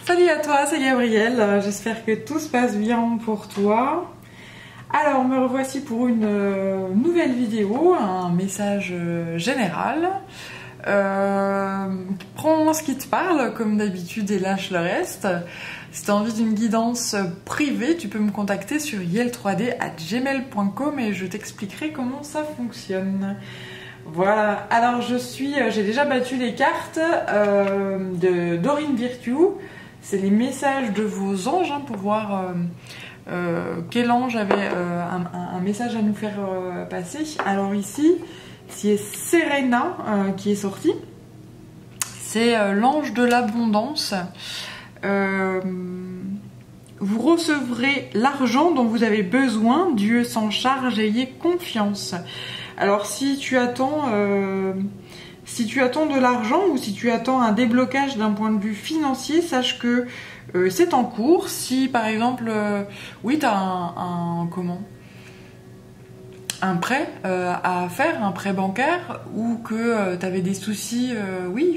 Salut à toi, c'est Gabrielle, j'espère que tout se passe bien pour toi. Alors me revoici pour une nouvelle vidéo, un message général. Prends ce qui te parle comme d'habitude et lâche le reste. Si tu as envie d'une guidance privée, tu peux me contacter sur yel3d@gmail.com et je t'expliquerai comment ça fonctionne. Voilà, alors j'ai déjà battu les cartes de Dorine Virtue. C'est les messages de vos anges pour voir quel ange avait un message à nous faire passer. Alors ici, c'est Serena qui est sortie. C'est l'ange de l'abondance. Vous recevrez l'argent dont vous avez besoin. Dieu s'en charge, ayez confiance. Alors si tu attends de l'argent ou si tu attends un déblocage d'un point de vue financier, sache que c'est en cours. Si par exemple, oui, tu as un prêt à faire, un prêt bancaire, ou que tu avais des soucis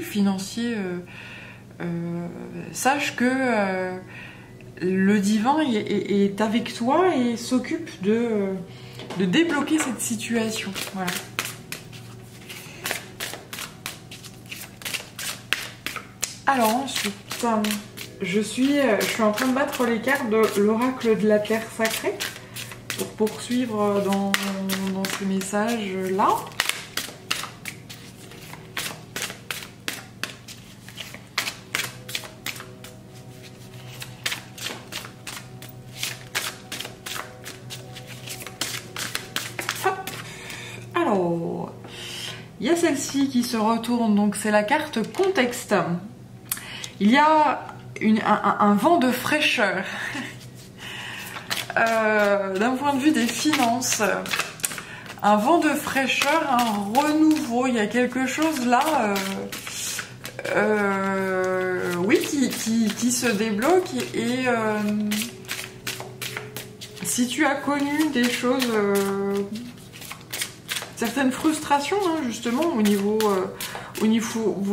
financiers, sache que le divin est avec toi et s'occupe de débloquer cette situation. Voilà. Alors ensuite, je suis en train de battre les cartes de l'oracle de la terre sacrée pour poursuivre dans ce message-là. Alors, il y a celle-ci qui se retourne, donc c'est la carte contexte. Il y a un vent de fraîcheur d'un point de vue des finances, un vent de fraîcheur, un renouveau. Il y a quelque chose là qui se débloque et si tu as connu des choses, certaines frustrations justement au niveau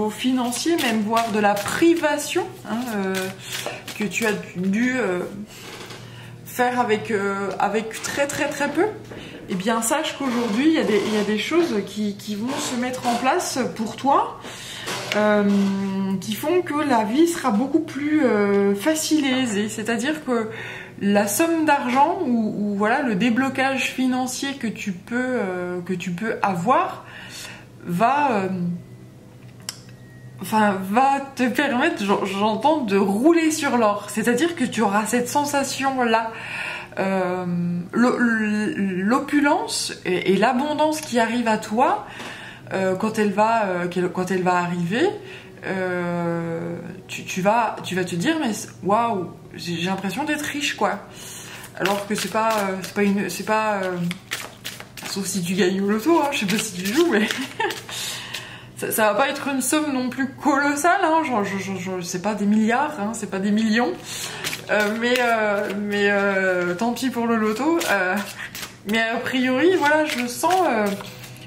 financier, même voire de la privation que tu as dû faire avec très très très peu, et bien sache qu'aujourd'hui il y a des choses qui vont se mettre en place pour toi, qui font que la vie sera beaucoup plus facile et aisée. C'est-à-dire que la somme d'argent ou voilà le déblocage financier que tu peux avoir va te permettre, j'entends, de rouler sur l'or. C'est-à-dire que tu auras cette sensation-là, l'opulence et l'abondance qui arrive à toi quand elle va arriver. Tu vas te dire, mais waouh, j'ai l'impression d'être riche, quoi. Alors que c'est pas sauf si tu gagnes au loto, je sais pas si tu joues, mais ça va pas être une somme non plus colossale, c'est pas des milliards, c'est pas des millions, mais tant pis pour le loto. Mais a priori, voilà, je sens,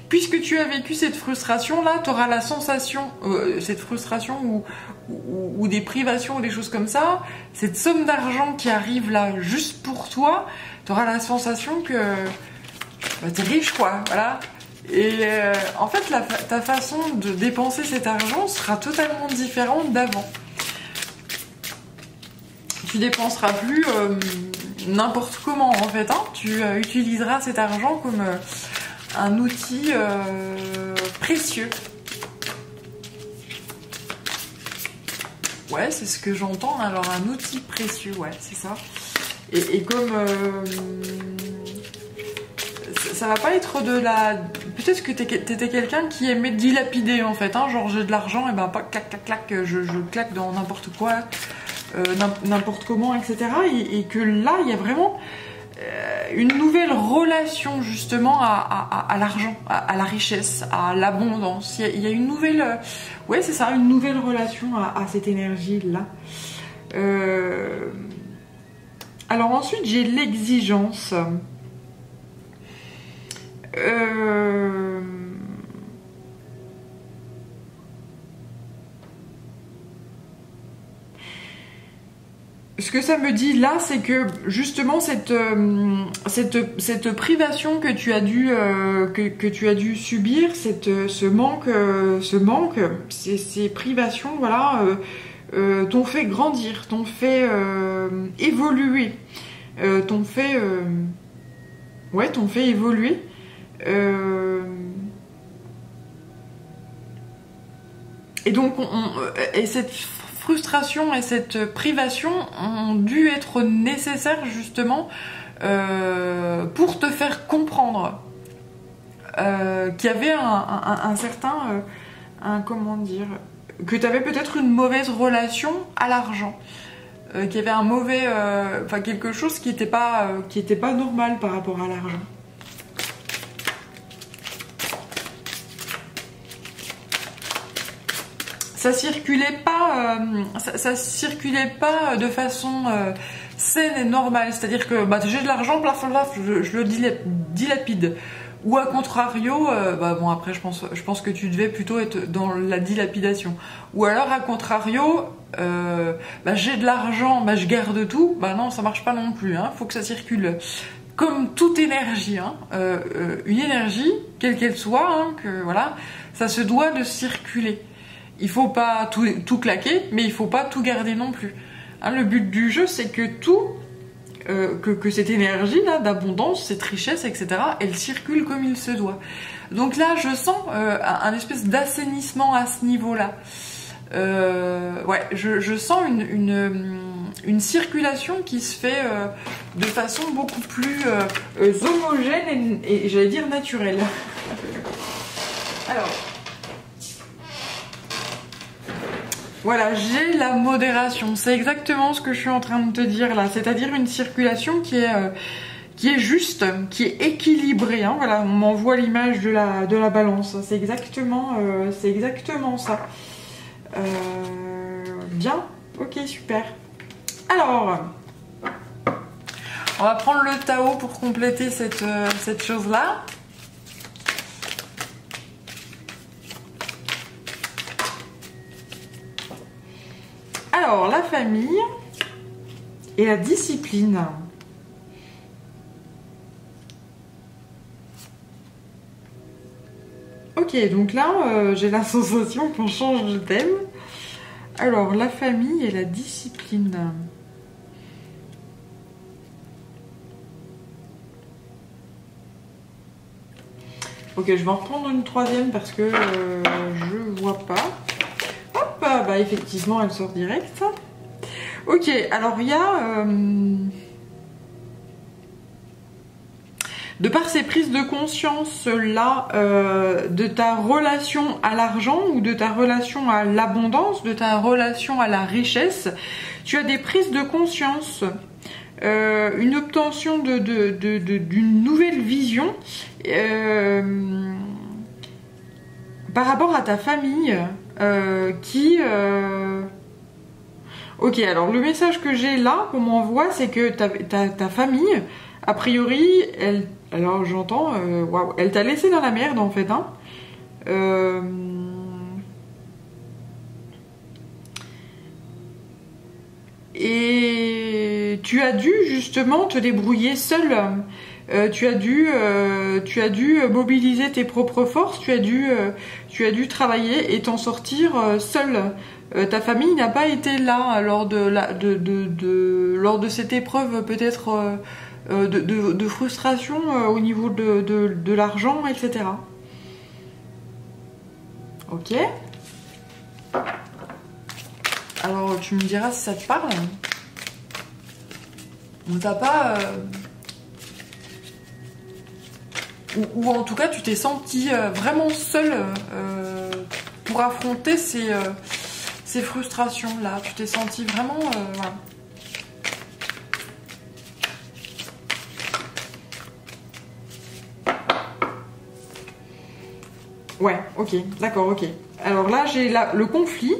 puisque tu as vécu cette frustration là, tu auras la sensation, cette frustration ou des privations ou des choses comme ça, cette somme d'argent qui arrive là juste pour toi, tu auras la sensation que t'es riche, quoi, voilà. Et en fait, ta façon de dépenser cet argent sera totalement différente d'avant. Tu dépenseras plus n'importe comment, en fait. Tu utiliseras cet argent comme un outil précieux. Ouais, c'est ce que j'entends. Alors, un outil précieux, ouais, c'est ça. Et comme ça va pas être de la... Peut-être que t'étais quelqu'un qui aimait dilapider, en fait, genre j'ai de l'argent, et ben pas clac clac clac, je claque dans n'importe quoi, n'importe comment, etc. Et que là, il y a vraiment une nouvelle relation justement à l'argent, à la richesse, à l'abondance. Il y a une nouvelle... ouais, c'est ça, une nouvelle relation à cette énergie-là. Alors ensuite, j'ai l'exigence. ce que ça me dit là, c'est que justement cette privation que tu as dû que tu as dû subir, ce manque, ces privations, voilà, t'ont fait grandir, t'ont fait évoluer, t'ont fait évoluer. Et donc, et cette frustration et cette privation ont dû être nécessaires justement pour te faire comprendre qu'il y avait un certain, comment dire, que tu avais peut-être une mauvaise relation à l'argent, qu'il y avait un mauvais, enfin quelque chose qui était pas normal par rapport à l'argent. Ça circulait pas, ça circulait pas de façon saine et normale. C'est-à-dire que bah, j'ai de l'argent, je le dilapide. Ou à contrario, bah bon après je pense que tu devais plutôt être dans la dilapidation. Ou alors à contrario, bah, j'ai de l'argent, bah je garde tout. Bah non, ça marche pas non plus. Hein. Faut que ça circule. Comme toute énergie, hein, une énergie, quelle qu'elle soit, hein, que voilà, ça se doit de circuler. Il faut pas tout claquer, mais il faut pas tout garder non plus. Hein, le but du jeu, c'est que tout, que cette énergie là d'abondance, cette richesse, etc., elle circule comme il se doit. Donc là, je sens un espèce d'assainissement à ce niveau-là. Ouais, je sens une circulation qui se fait de façon beaucoup plus homogène et j'allais dire naturelle. Alors. Voilà, j'ai la modération. C'est exactement ce que je suis en train de te dire là. C'est-à-dire une circulation qui est juste, qui est équilibrée. Hein. Voilà, on m'envoie l'image de la balance. C'est exactement ça. Bien, ok, super. Alors, on va prendre le Tao pour compléter cette chose-là. Alors, la famille et la discipline. Ok, donc là, j'ai la sensation qu'on change de thème. Alors, la famille et la discipline. Ok, je vais en reprendre une troisième parce que je vois pas. Hop, bah effectivement, elle sort direct. Ok, alors il y a... de par ces prises de conscience là, de ta relation à l'argent ou de ta relation à l'abondance, de ta relation à la richesse, tu as des prises de conscience, une obtention d'une nouvelle vision par rapport à ta famille qui... Ok, alors le message que j'ai là, qu'on m'envoie, c'est que ta famille, a priori, elle... Alors j'entends, waouh, elle t'a laissé dans la merde en fait, hein. Et tu as dû justement te débrouiller seule. Tu as dû mobiliser tes propres forces. Tu as dû travailler et t'en sortir seule. Ta famille n'a pas été là lors de cette épreuve peut-être. De frustration au niveau de l'argent, etc. Ok. Alors tu me diras si ça te parle. On t'a pas... Ou en tout cas tu t'es senti vraiment seule pour affronter ces frustrations là. Tu t'es senti vraiment... voilà. Ouais, ok, d'accord, ok. Alors là, j'ai le conflit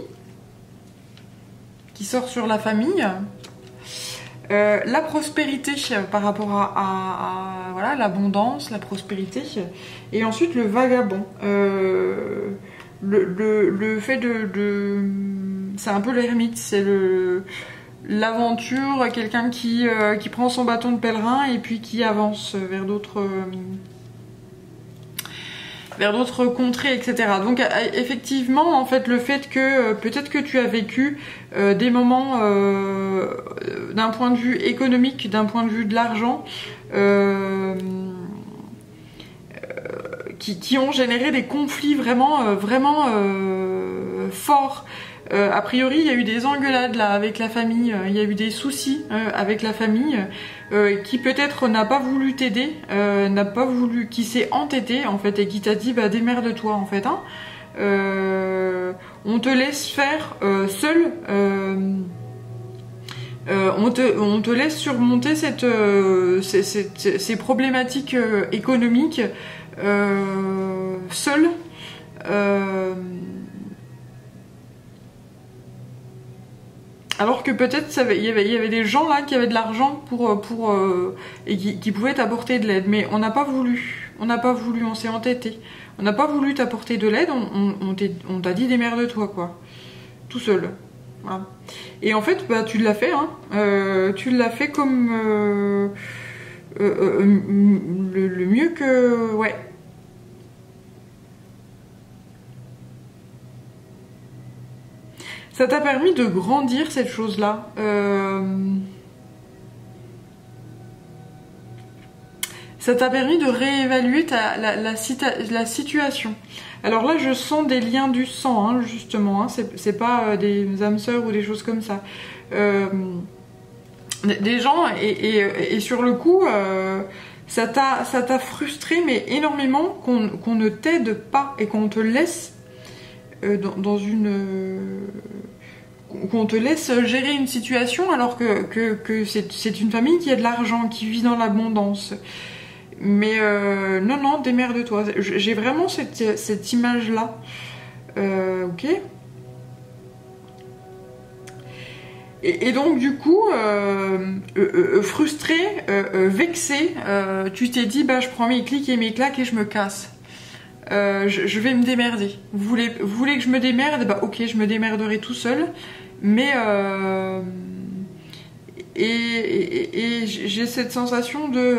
qui sort sur la famille, la prospérité par rapport à voilà, l'abondance, la prospérité, et ensuite le vagabond. Le fait c'est un peu l'ermite, c'est l'aventure, quelqu'un qui prend son bâton de pèlerin et puis qui avance vers d'autres contrées, etc. Donc effectivement, en fait, le fait que peut-être que tu as vécu des moments d'un point de vue économique, d'un point de vue de l'argent, qui ont généré des conflits vraiment forts. A priori, il y a eu des engueulades là avec la famille, il y a eu des soucis avec la famille, qui peut-être n'a pas voulu t'aider, qui s'est entêté en fait et qui t'a dit bah démerde-toi en fait. Hein. On te laisse faire seul. On te laisse surmonter ces problématiques économiques seul. Alors que peut-être il y avait des gens là qui avaient de l'argent et qui pouvaient t'apporter de l'aide, mais on n'a pas voulu, on s'est entêté, on n'a pas voulu t'apporter de l'aide, on t'a dit démerde-toi quoi, tout seul. Voilà. Et en fait, bah tu l'as fait, hein. Tu l'as fait comme le mieux que ouais. Ça t'a permis de grandir cette chose-là. Ça t'a permis de réévaluer la situation. Alors là, je sens des liens du sang, hein, justement. Hein, c'est pas des âmes sœurs ou des choses comme ça. Des gens, et sur le coup, ça t'a frustré, mais énormément qu'on ne t'aide pas et qu'on te laisse dans une... qu'on te laisse gérer une situation alors que c'est une famille qui a de l'argent, qui vit dans l'abondance. Mais non, démerde-toi. J'ai vraiment cette image-là. Ok. Et donc du coup, frustré, vexé, tu t'es dit, bah je prends mes clics et mes claques et je me casse. Je vais me démerder. Vous voulez que je me démerde? Bah ok, je me démerderai tout seul. Mais et j'ai cette sensation de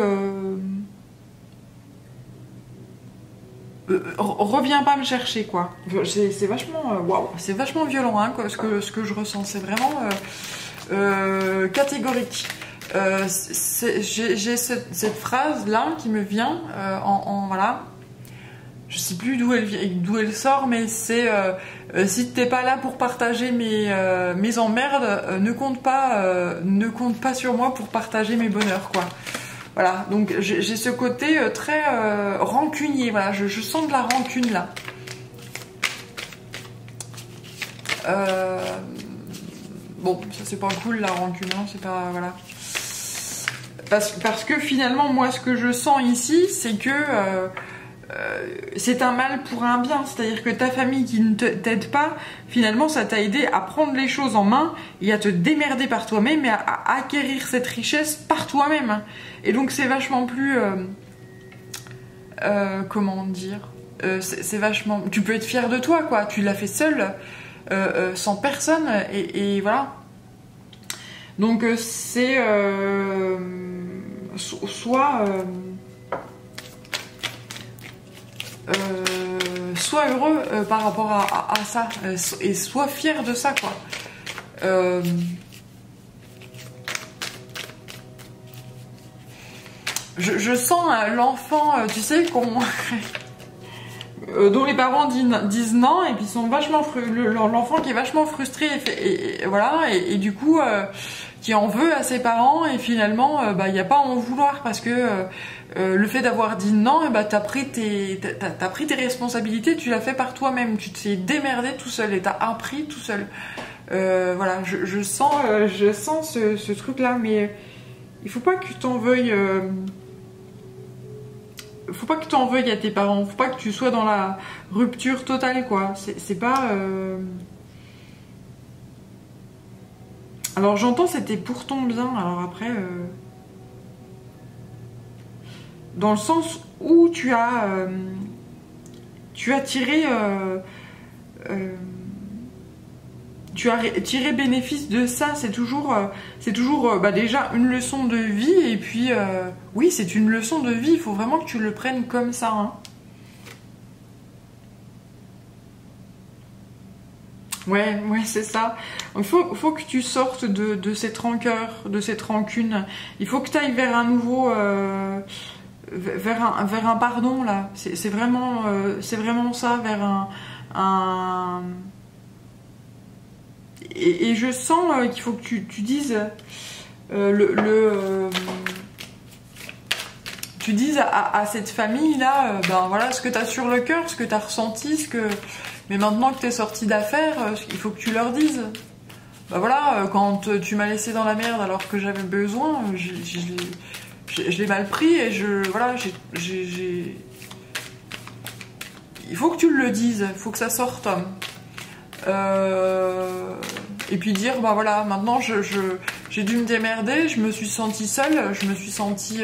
reviens pas me chercher quoi. C'est vachement waouh, c'est vachement violent hein, quoi, ce que je ressens. C'est vraiment catégorique. J'ai cette phrase là qui me vient voilà. Je sais plus d'où elle sort, mais c'est si t'es pas là pour partager mes emmerdes, ne compte pas sur moi pour partager mes bonheurs, quoi. Voilà, donc j'ai ce côté très rancunier, voilà, je sens de la rancune là. Bon, ça c'est pas cool la rancune, hein, c'est pas... voilà. Parce que finalement, moi ce que je sens ici, c'est que... c'est un mal pour un bien, c'est-à-dire que ta famille qui ne t'aide pas, finalement ça t'a aidé à prendre les choses en main et à te démerder par toi-même et à acquérir cette richesse par toi-même. Et donc c'est vachement plus... comment dire, c'est vachement... Tu peux être fier de toi, quoi. Tu l'as fait seul, sans personne, et voilà. Donc c'est... soit heureux par rapport à ça, et sois fier de ça, quoi. Je sens l'enfant, tu sais, dont les parents disent non, et puis sont vachement l'enfant qui est vachement frustré, et voilà, et du coup qui en veut à ses parents, et finalement bah y a pas à en vouloir, parce que le fait d'avoir dit non, bah t'as pris tes responsabilités, tu l'as fait par toi-même, tu t'es démerdé tout seul et t'as appris tout seul. Voilà, je sens ce truc là, mais il faut pas que tu t'en veuilles. Faut pas que tu en veuilles à tes parents, faut pas que tu sois dans la rupture totale, quoi. C'est pas... Alors j'entends c'était pour ton bien, alors après... Dans le sens où tu as tiré... tu as tiré bénéfice de ça. C'est toujours déjà une leçon de vie. Et puis, oui, c'est une leçon de vie. Il faut vraiment que tu le prennes comme ça. Hein. Ouais, c'est ça. Il faut que tu sortes de cette rancœur, de cette rancune. Il faut que tu ailles vers un nouveau... vers un pardon, là. C'est vraiment ça, vers un... Et je sens qu'il faut que tu dises tu dises à cette famille-là, ben voilà, ce que tu as sur le cœur, ce que tu as ressenti, mais maintenant que tu es sorti d'affaires, il faut que tu leur dises. Ben voilà, quand tu m'as laissé dans la merde alors que j'avais besoin, je l'ai mal pris et il faut que tu le dises, il faut que ça sorte. Et puis dire, bah voilà, maintenant j'ai dû me démerder, je me suis sentie seule, je me suis sentie...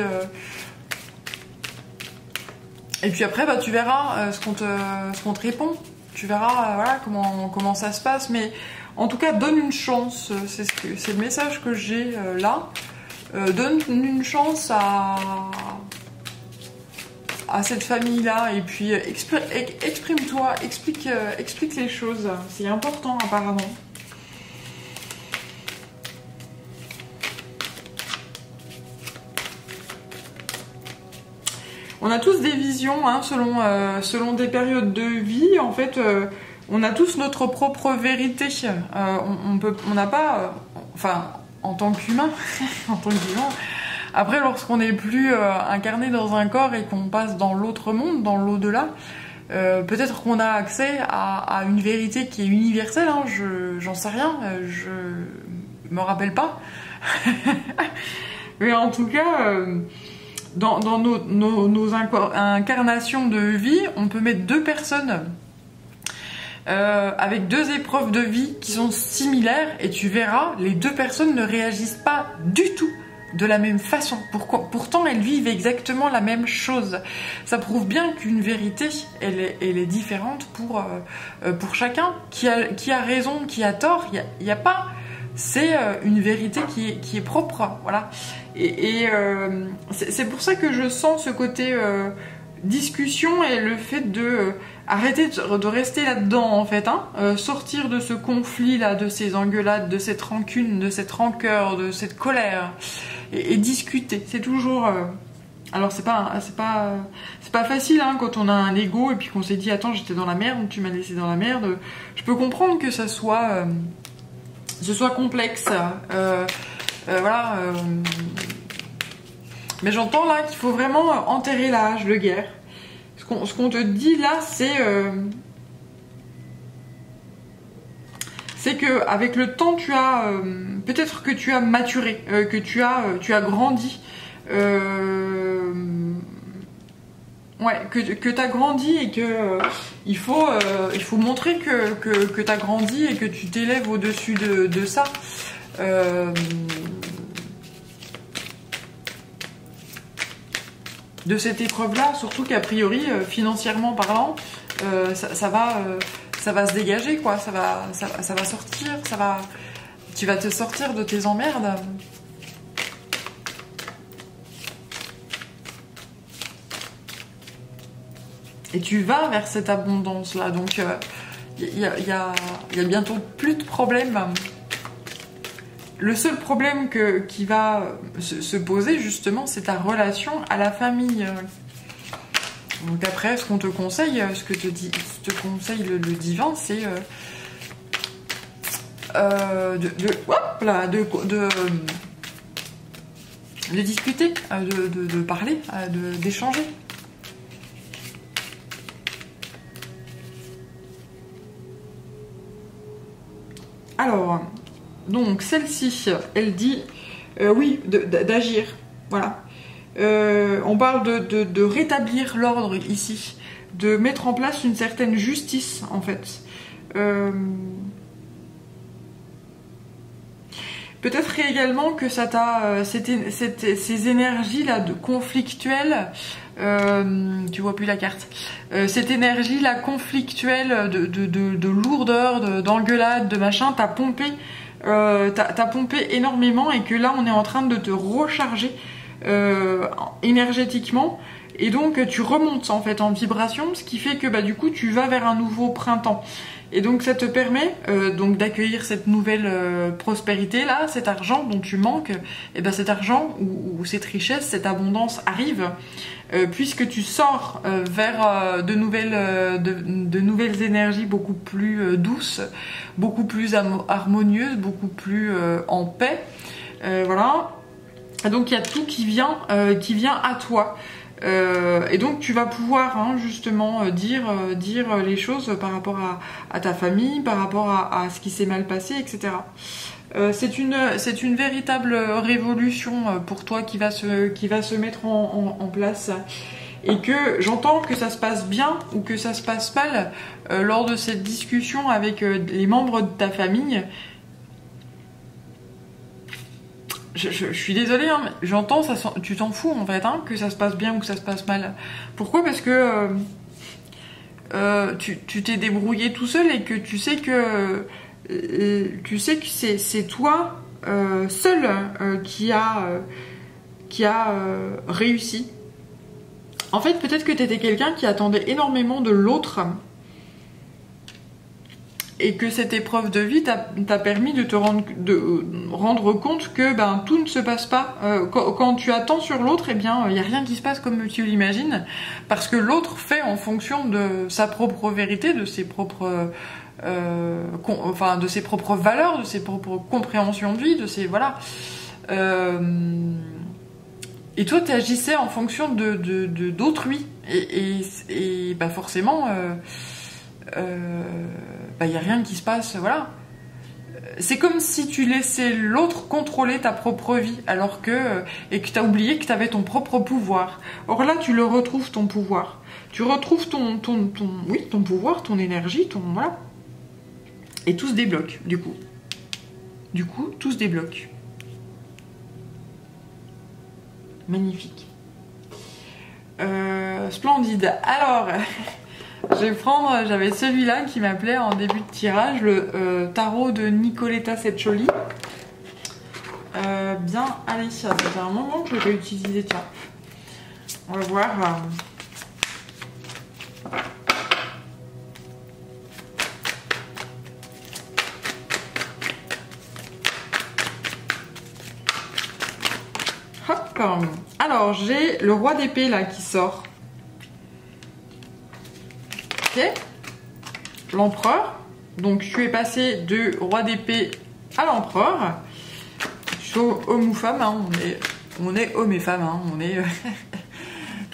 Et puis après, bah, tu verras ce qu'on te répond. Tu verras voilà, comment ça se passe. Mais en tout cas, donne une chance. C'est le message que j'ai là. Donne une chance à cette famille-là. Et puis, exprime-toi, explique les choses. C'est important, apparemment. On a tous des visions hein, selon des périodes de vie. En fait, on a tous notre propre vérité. On n'a pas... enfin, en tant qu'humain, en tant qu'humain. Après, lorsqu'on n'est plus incarné dans un corps et qu'on passe dans l'autre monde, dans l'au-delà, peut-être qu'on a accès à une vérité qui est universelle. Hein, j'en sais rien, je me rappelle pas. Mais en tout cas... dans nos incarnations de vie, on peut mettre deux personnes avec deux épreuves de vie qui sont similaires et tu verras, les deux personnes ne réagissent pas du tout de la même façon. Pourtant, elles vivent exactement la même chose. Ça prouve bien qu'une vérité, elle est différente pour chacun. Qui a raison, qui a tort, il n'y a pas... C'est une vérité qui est propre, voilà. Et c'est pour ça que je sens ce côté discussion et le fait de arrêter de rester là-dedans, en fait, hein, sortir de ce conflit-là, de ces engueulades, de cette rancune, de cette rancœur, de cette colère, et discuter. C'est toujours... alors c'est pas facile hein, quand on a un ego et puis qu'on s'est dit attends j'étais dans la merde, tu m'as laissé dans la merde. Je peux comprendre que ça soit complexe. Voilà. Mais j'entends là qu'il faut vraiment enterrer la hache de guerre. Ce qu'on te dit là, c'est que avec le temps, tu as peut-être que tu as maturé, que tu as grandi. Ouais, que tu as grandi et que il faut montrer que tu as grandi et que tu t'élèves au-dessus de ça. De cette épreuve-là, surtout qu'a priori, financièrement parlant, ça va se dégager, quoi. Ça va sortir, tu vas te sortir de tes emmerdes. Et tu vas vers cette abondance-là. Donc, il y a bientôt plus de problèmes. Le seul problème qui va se poser, justement, c'est ta relation à la famille. Donc après, ce qu'on te conseille, ce que te conseille le divin, c'est de discuter, de parler, d'échanger. Alors, donc celle-ci, elle dit oui, d'agir, voilà. On parle de rétablir l'ordre ici, de mettre en place une certaine justice en fait. Peut-être également que ça t'a, ces énergies là de conflictuelles tu vois plus la carte. Cette énergie là conflictuelle de lourdeur, d'engueulade, de machin, t'as pompé énormément et que là on est en train de te recharger énergétiquement. Et donc tu remontes en fait en vibration, ce qui fait que bah, du coup tu vas vers un nouveau printemps. Et donc ça te permet donc d'accueillir cette nouvelle prospérité là, cet argent dont tu manques. Et ben cet argent ou cette richesse, cette abondance arrive puisque tu sors vers de nouvelles énergies beaucoup plus douces, beaucoup plus harmonieuses, beaucoup plus en paix. Voilà. Et donc il y a tout qui vient à toi. Et donc tu vas pouvoir justement dire les choses par rapport à ta famille, par rapport à ce qui s'est mal passé, etc. C'est une véritable révolution pour toi qui va se mettre en place. Et que j'entends que ça se passe bien ou que ça se passe mal lors de cette discussion avec les membres de ta famille. Je suis désolée, mais j'entends, tu t'en fous en fait, que ça se passe bien ou que ça se passe mal. Pourquoi ? Parce que tu t'es débrouillé tout seul et que tu sais que c'est toi seul qui a réussi. En fait, peut-être que tu étais quelqu'un qui attendait énormément de l'autre. Et que cette épreuve de vie t'a permis de te rendre compte que tout ne se passe pas. Quand tu attends sur l'autre, il n'y a rien qui se passe comme tu l'imagines, parce que l'autre fait en fonction de sa propre vérité, de ses propres valeurs, de ses propres compréhensions de vie, de ses voilà. Et toi, tu agissais en fonction d'autrui, et forcément. Il n'y a rien qui se passe, voilà. C'est comme si tu laissais l'autre contrôler ta propre vie, et que tu as oublié que tu avais ton propre pouvoir. Or là, tu le retrouves, ton pouvoir. Tu retrouves ton pouvoir, ton énergie, voilà. Et tout se débloque, du coup. Tout se débloque. Magnifique. Splendide. Alors... Je vais prendre, j'avais celui-là qui m'appelait en début de tirage, le tarot de Nicoletta Seccioli. Allez, ça fait un moment que je l'ai pas utilisé, tiens. On va voir. Hop. Alors, j'ai le roi d'épée là qui sort. L'empereur, donc tu es passé de roi d'épée à l'empereur. Tu sois homme ou femme, on est homme et femme, on est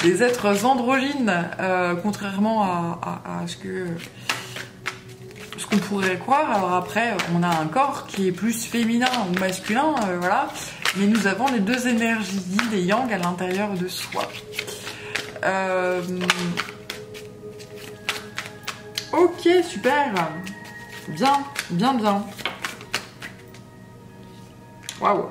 des êtres androgynes, contrairement à ce qu'on pourrait croire. Alors après, on a un corps qui est plus féminin ou masculin, voilà, mais nous avons les deux énergies yin et yang à l'intérieur de soi. Ok, super. Bien. Waouh.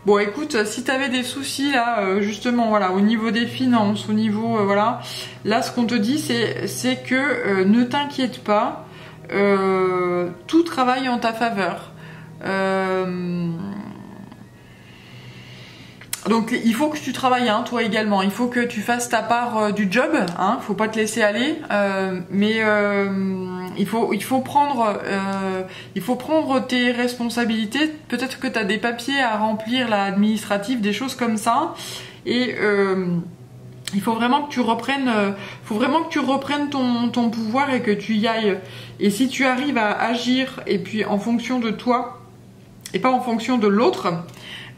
Bon, écoute, si t'avais des soucis là, justement, voilà, au niveau des finances, au niveau, voilà, là, ce qu'on te dit, c'est que ne t'inquiète pas, tout travaille en ta faveur. Donc il faut que tu travailles, toi également. Il faut que tu fasses ta part du job. Faut pas te laisser aller. Mais il faut prendre tes responsabilités. Peut-être que tu as des papiers à remplir, là, administratifs, des choses comme ça. Et il faut vraiment que tu reprennes, ton pouvoir et que tu y ailles. Et si tu arrives à agir et puis en fonction de toi et pas en fonction de l'autre.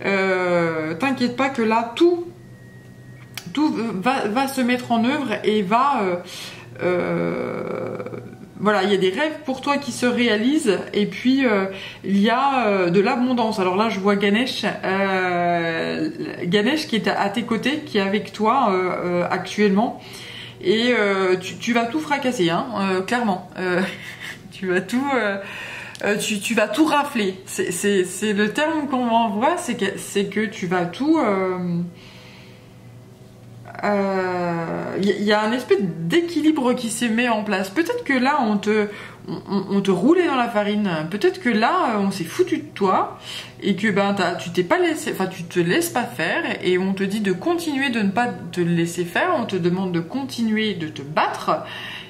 T'inquiète pas que là tout va se mettre en œuvre et voilà, il y a des rêves pour toi qui se réalisent et puis il y a de l'abondance. Alors là je vois Ganesh qui est à tes côtés, qui est avec toi actuellement, et tu vas tout fracasser, clairement. Tu vas tout tu vas tout rafler. C'est le terme qu'on m'envoie, c'est que tu vas tout y a un espèce d'équilibre qui se met en place. Peut-être que là, on te roulait dans la farine. Peut-être que là, on s'est foutu de toi et que tu t'es pas laissé, enfin, tu te laisses pas faire et on te dit de continuer de ne pas te laisser faire. On te demande de continuer de te battre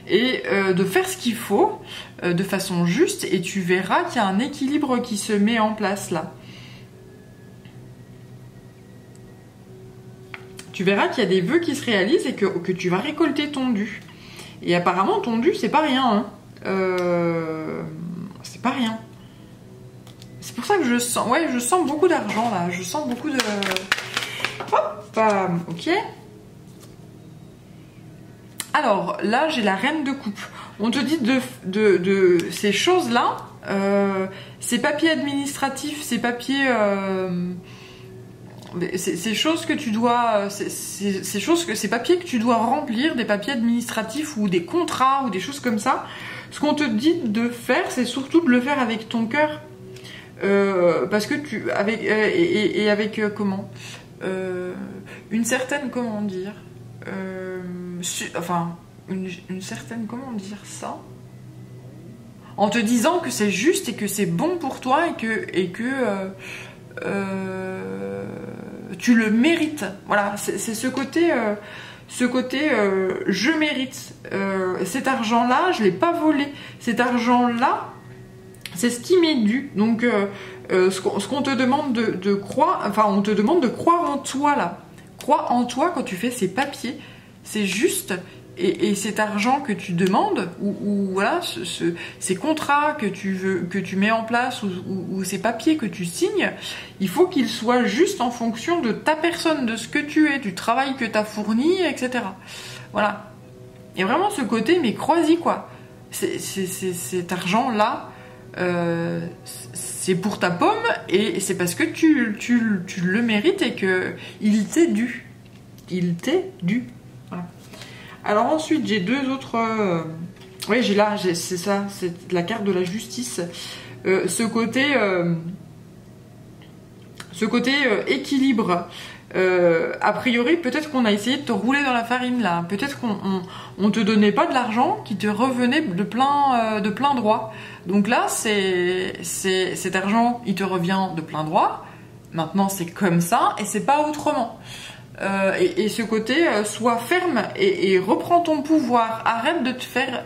et de faire ce qu'il faut de façon juste et tu verras qu'il y a un équilibre qui se met en place là. Tu verras qu'il y a des vœux qui se réalisent et que tu vas récolter ton dû. Et apparemment, ton dû, c'est pas rien. Hein. C'est pas rien. C'est pour ça que je sens beaucoup d'argent là. Je sens beaucoup de... Hop, ok. Alors, là, j'ai la reine de coupe. On te dit de ces choses-là, ces papiers administratifs, ces papiers... ces choses que tu dois, ces papiers que tu dois remplir, des papiers administratifs ou des contrats ou des choses comme ça. Ce qu'on te dit de faire, c'est surtout de le faire avec ton cœur, parce que avec comment, une certaine, comment dire, une certaine, comment dire ça, en te disant que c'est juste et que c'est bon pour toi et que tu le mérites. Voilà, c'est ce côté, je mérite. Cet argent-là, je l'ai pas volé. Cet argent-là, c'est ce qui m'est dû. Donc, ce qu'on te demande de croire, enfin, on te demande de croire en toi là. Crois en toi quand tu fais ces papiers. C'est juste. Et cet argent que tu demandes, ou voilà, ces contrats que tu mets en place, ou ces papiers que tu signes, il faut qu'ils soient juste en fonction de ta personne, de ce que tu es, du travail que tu as fourni, etc. Voilà. Et vraiment ce côté, mais crois-y quoi. Cet argent-là, c'est pour ta pomme, et c'est parce que tu le mérites et qu'il t'est dû. Il t'est dû. Voilà. Alors ensuite, j'ai deux autres... Oui, c'est ça, c'est la carte de la justice. Ce côté équilibre. A priori, peut-être qu'on a essayé de te rouler dans la farine là. Peut-être qu'on te donnait pas de l'argent qui te revenait de plein droit. Donc là, cet argent, il te revient de plein droit. Maintenant, c'est comme ça et c'est pas autrement. Et ce côté, sois ferme et reprends ton pouvoir. Arrête de te faire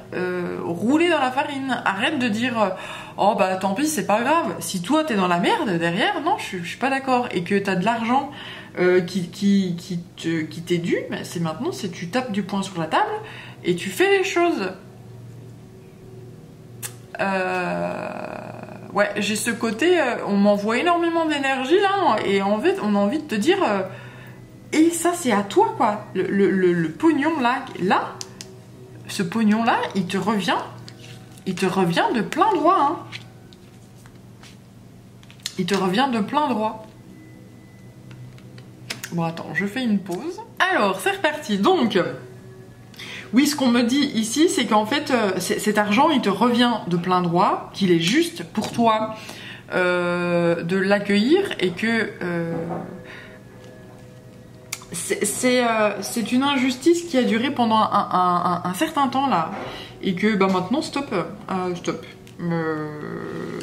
rouler dans la farine. Arrête de dire oh bah tant pis, c'est pas grave. Si toi t'es dans la merde derrière, non, je suis pas d'accord. Et que t'as de l'argent qui t'est dû, mais c'est maintenant, c'est tu tapes du poing sur la table et tu fais les choses. Ouais, j'ai ce côté, on m'envoie énormément d'énergie là, et en fait, on a envie de te dire. Et ça, c'est à toi, quoi. Le pognon, là, ce pognon-là, il te revient de plein droit, hein. Il te revient de plein droit. Bon, attends, je fais une pause. Alors, c'est reparti. Donc, oui, ce qu'on me dit ici, c'est qu'en fait, cet argent, il te revient de plein droit, qu'il est juste pour toi de l'accueillir et que... c'est une injustice qui a duré pendant un certain temps là et que maintenant stop.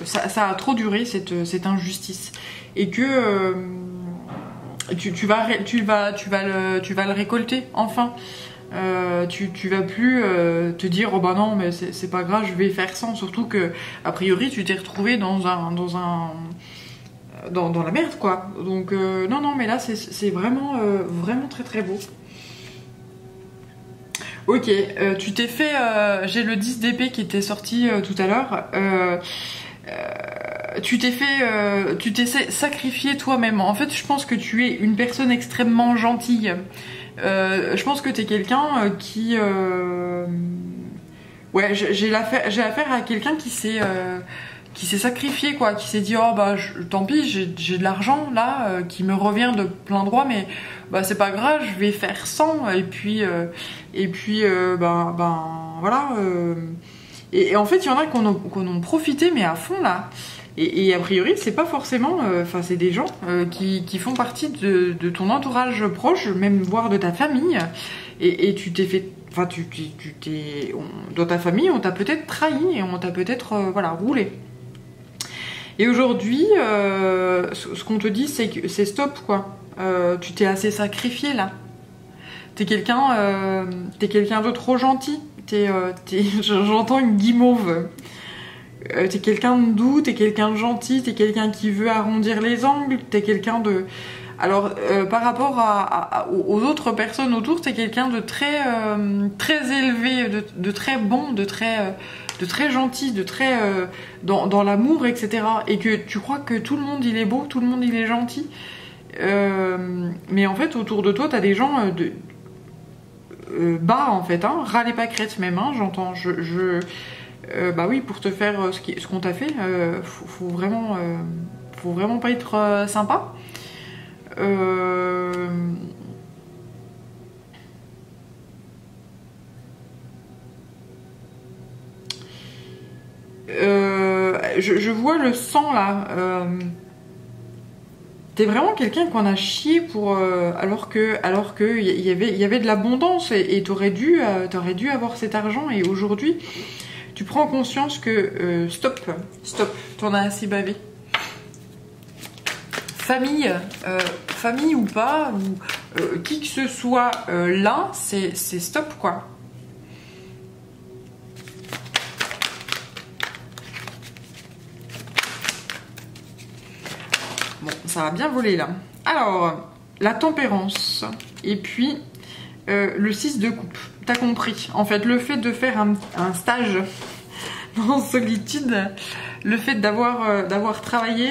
Ça a trop duré cette injustice et que tu vas le récolter enfin. Tu vas plus te dire oh bah non mais c'est pas grave, je vais faire sans, surtout que a priori tu t'es retrouvé dans la merde quoi. Donc non mais là c'est vraiment vraiment très très beau. Ok, tu t'es fait j'ai le 10 d'épée qui était sorti tout à l'heure. Tu t'es sacrifié toi-même. En fait, je pense que tu es une personne extrêmement gentille. Je pense que t'es quelqu'un qui ouais, j'ai affaire à quelqu'un qui s'est sacrifié quoi, qui s'est dit oh bah tant pis, j'ai de l'argent là qui me revient de plein droit, mais bah c'est pas grave, je vais faire 100 et puis voilà. Et en fait il y en a qui en ont profité mais à fond là, Et a priori, c'est pas forcément... Enfin, c'est des gens qui font partie de ton entourage proche, même voire de ta famille. Et tu t'es fait... Enfin, dans ta famille, on t'a peut-être trahi et on t'a peut-être voilà, roulé. Et aujourd'hui, ce qu'on te dit, c'est que c'est stop, quoi. Tu t'es assez sacrifié, là. T'es quelqu'un de trop gentil. J'entends une guimauve. T'es quelqu'un de doux, t'es quelqu'un de gentil, t'es quelqu'un qui veut arrondir les angles, t'es quelqu'un de... Alors, par rapport aux autres personnes autour, t'es quelqu'un de très élevé, de très bon, de très gentil, de très dans l'amour, etc. Et que tu crois que tout le monde, il est beau, tout le monde, il est gentil. Mais en fait, autour de toi, t'as des gens bas, en fait, hein, ras les pâquerettes même, hein, j'entends. Bah oui, pour te faire ce qu'on t'a fait, faut vraiment pas être sympa. Je vois le sang là. T'es vraiment quelqu'un qu'on a chié pour alors que il y avait de l'abondance et t'aurais dû avoir cet argent et aujourd'hui tu prends conscience que stop, t'en as assez bavé. Famille ou pas, ou qui que ce soit là, c'est stop, quoi. Bon, ça va bien voler là. Alors, la tempérance. Et puis, le 6 de coupe. T'as compris. En fait, le fait de faire un stage en solitude, le fait d'avoir travaillé,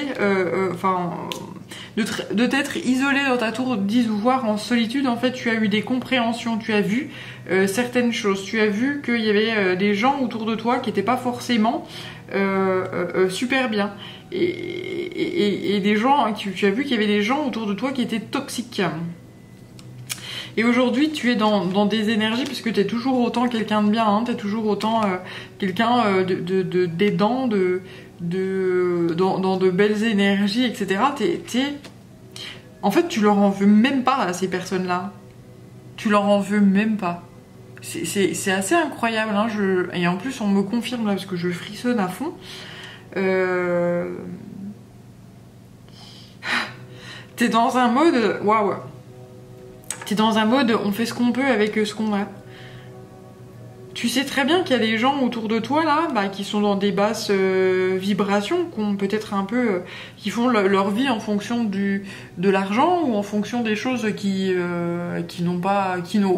de t'être isolé dans ta tour d'ivoire en solitude, en fait, tu as eu des compréhensions, tu as vu certaines choses, tu as vu qu'il y avait des gens autour de toi qui n'étaient pas forcément super bien. Et des gens, tu as vu qu'il y avait des gens autour de toi qui étaient toxiques. Et aujourd'hui, tu es dans des énergies, puisque tu es toujours autant quelqu'un de bien, hein, tu es toujours autant quelqu'un d'aidant, dans de belles énergies, etc. En fait, tu leur en veux même pas à ces personnes-là. Tu leur en veux même pas. C'est assez incroyable, hein, et en plus, on me confirme là, parce que je frissonne à fond. T'es dans un mode... Waouh. T'es dans un mode, on fait ce qu'on peut avec ce qu'on a. Tu sais très bien qu'il y a des gens autour de toi là, qui sont dans des basses vibrations, qui ont peut-être un peu, qui font leur vie en fonction de l'argent ou en fonction des choses qui n'ont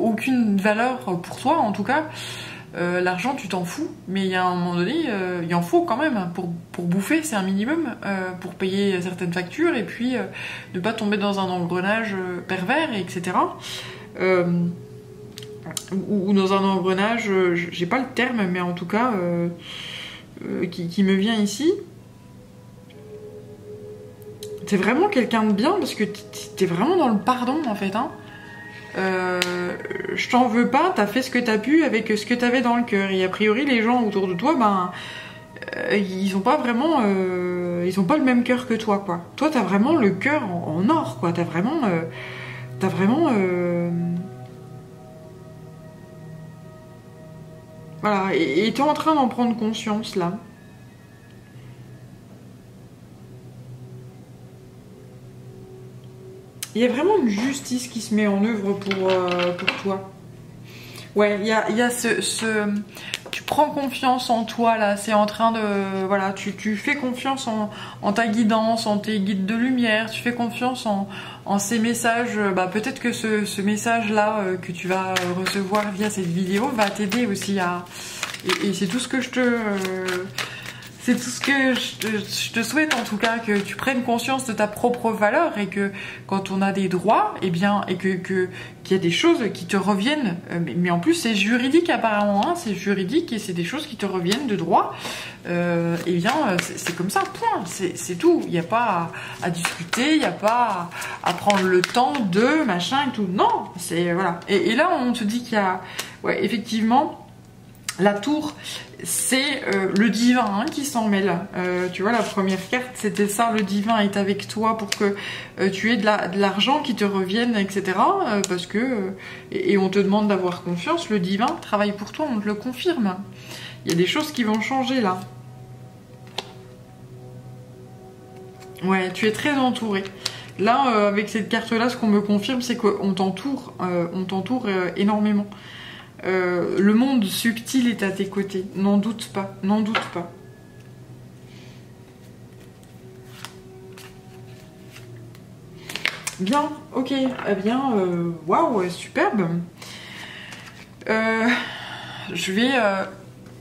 aucune valeur pour toi en tout cas. L'argent, tu t'en fous, mais il y a un moment donné, il en faut quand même pour bouffer, c'est un minimum, pour payer certaines factures et puis ne pas tomber dans un engrenage pervers, etc. Ou dans un engrenage, j'ai pas le terme, mais en tout cas, qui me vient ici. T'es vraiment quelqu'un de bien parce que t'es vraiment dans le pardon en fait, hein. Je t'en veux pas, t'as fait ce que t'as pu avec ce que t'avais dans le cœur. Et a priori, les gens autour de toi, ils ont pas vraiment, ils ont pas le même cœur que toi, quoi. Toi, t'as vraiment le cœur en or, quoi. T'as vraiment, voilà. Et t'es en train d'en prendre conscience là. Il y a vraiment une justice qui se met en œuvre pour toi. Ouais, il y a tu prends confiance en toi là, c'est en train de... Voilà, tu fais confiance en ta guidance, en tes guides de lumière, tu fais confiance en ces messages. Peut-être que ce message-là que tu vas recevoir via cette vidéo va t'aider aussi à... Et c'est tout ce que je te... C'est tout ce que je te souhaite en tout cas, que tu prennes conscience de ta propre valeur et que quand on a des droits, et qu'il y a des choses qui te reviennent, mais en plus c'est juridique apparemment, hein, c'est juridique et c'est des choses qui te reviennent de droit, c'est comme ça, point, c'est tout, il n'y a pas à discuter, il n'y a pas à prendre le temps de machin et tout, non, c'est voilà. Et là on te dit qu'il y a, ouais, effectivement, La tour, c'est le divin hein, qui s'en mêle. Tu vois, la première carte, c'était ça, le divin est avec toi pour que tu aies de l'argent qui te revienne, etc. Parce que, et on te demande d'avoir confiance, le divin travaille pour toi, on te le confirme. Il y a des choses qui vont changer là. Ouais, tu es très entouré. Là, avec cette carte-là, ce qu'on me confirme, c'est qu'on t'entoure énormément. Le monde subtil est à tes côtés, n'en doute pas, n'en doute pas. Bien, ok, eh bien, waouh, superbe.